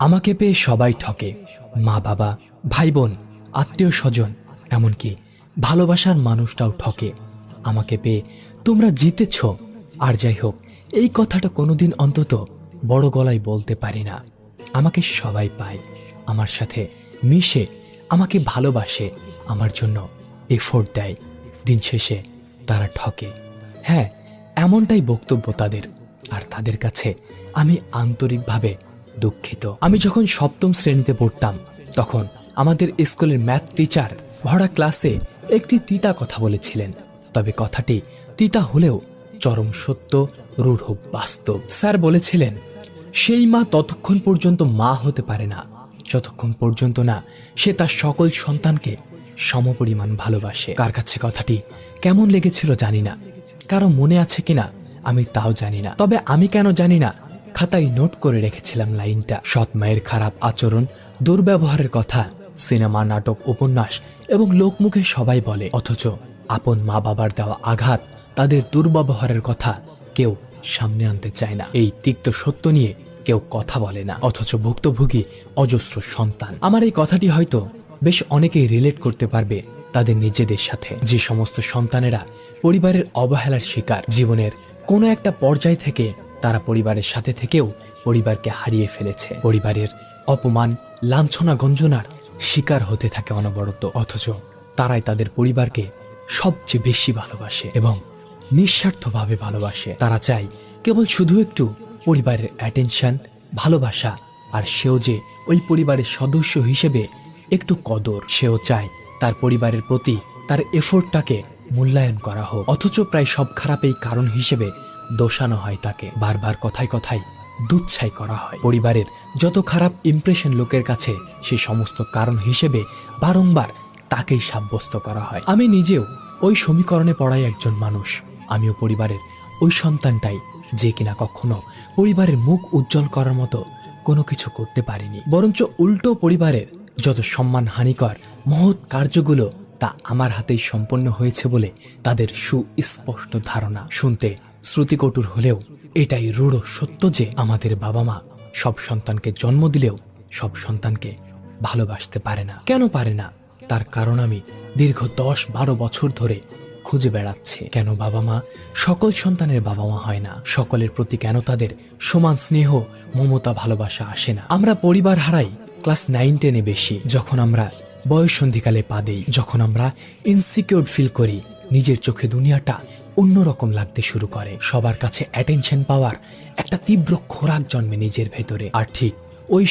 আমাকে পেয়ে সবাই ঠকে, মা বাবা, ভাই বোন, আত্মীয় স্বজন, এমনকি ভালোবাসার মানুষটাও ঠকে। আমাকে পেয়ে তোমরা জিতেছ। আর যাই হোক, এই কথাটা কোনোদিন অন্তত বড় গলায় বলতে পারি না। আমাকে সবাই পায়, আমার সাথে মিশে, আমাকে ভালোবাসে, আমার জন্য এফোর্ট দেয়। দিন শেষে তারা ঠকে। হ্যাঁ, এমনটাই বক্তব্য তাদের। আর তাদের কাছে আমি আন্তরিকভাবে দুঃখিত। আমি যখন সপ্তম শ্রেণীতে পড়তাম, তখন আমাদের স্কুলের ম্যাথ টিচার ভরা ক্লাসে একটি তিতা কথা বলেছিলেন। তবে কথাটি তিতা হলেও চরম সত্য, রূঢ় বাস্তব। স্যার বলেছিলেন, সেই মা ততক্ষণ পর্যন্ত মা হতে পারে না যতক্ষণ পর্যন্ত না সে তার সকল সন্তানকে সমপরিমাণ ভালোবাসে। কার কাছে কথাটি কেমন লেগেছিল জানি না, কারো মনে আছে কিনা আমি তাও জানি না। তবে আমি কেন জানি না খাতায় নোট করে রেখেছিলাম লাইনটা। সৎ মায়ের খারাপ আচরণ, দুর্ব্যবহারের কথা সিনেমা, নাটক, উপন্যাস এবং লোকমুখে সবাই বলে, অথচ আপন মা বাবার দেওয়া আঘাত, তাদের দুর্ব্যবহারের কথা কেউ সামনে আনতে চায় না। এই তিক্ত সত্য নিয়ে কেউ কথা বলে না, অথচ ভুক্তভোগী অজস্র সন্তান। আমার এই কথাটি হয়তো বেশ অনেকেই রিলেট করতে পারবে তাদের নিজেদের সাথে। যে সমস্ত সন্তানেরা পরিবারের অবহেলার শিকার, জীবনের কোনো একটা পর্যায় থেকে তারা পরিবারের সাথে থেকেও পরিবারকে হারিয়ে ফেলেছে, পরিবারের অপমান, লাঞ্ছনা, গঞ্জনার শিকার হতে থাকে অনবরত, অথচ তারাই তাদের পরিবারকে সবচেয়ে বেশি ভালোবাসে এবং নিঃস্বার্থভাবে ভালোবাসে। তারা চায় কেবল শুধু একটু পরিবারের অ্যাটেনশন, ভালোবাসা, আর সেও যে ওই পরিবারের সদস্য হিসেবে একটু কদর। সেও চায় তার পরিবারের প্রতি তার এফোর্টটাকে মূল্যায়ন করা হোক, অথচ প্রায় সব খারাপেই কারণ হিসেবে দোষানো হয় তাকে। বারবার কথায় কথায় দুচ্ছাই করা হয়। পরিবারের যত খারাপ ইমপ্রেশন লোকের কাছে, সেই সমস্ত কারণ হিসেবে বারংবার তাকেই সাব্যস্ত করা হয়। আমি নিজেও ওই সমীকরণে পড়াই একজন মানুষ। আমিও পরিবারের ওই সন্তানটাই, যে কিনা কখনো পরিবারের মুখ উজ্জ্বল করার মতো কোনো কিছু করতে পারিনি, বরঞ্চ উল্টো পরিবারের যত সম্মান হানিকর মহৎ কার্যগুলো তা আমার হাতেই সম্পন্ন হয়েছে বলে তাদের সুস্পষ্ট ধারণা। শুনতে শ্রুতিকটুর হলেও এটাই রূঢ় সত্য যে আমাদের বাবা মা সব সন্তানকে জন্ম দিলেও সব সন্তানকে ভালোবাসতে পারে না। কেন পারে না? তার কারণ আমি দীর্ঘ 10-12 বছর ধরে খুঁজে বেড়াচ্ছি। কেন বাবা মা সকল সন্তানের বাবা মা হয় না? সকলের প্রতি কেন তাদের সমান স্নেহ, মমতা, ভালোবাসা আসে না? আমরা পরিবার হারাই ক্লাস 9-10-এ বেশি, যখন আমরা বয়ঃসন্ধিকালে পা দেই, যখন আমরা ইনসিকিউর ফিল করি, নিজের চোখে দুনিয়াটা অন্যরকম লাগতে শুরু করে, সবার কাছে অ্যাটেনশন পাওয়ার একটা তীব্র খোরাক জন্মে নিজের ভেতরে। আর ঠিক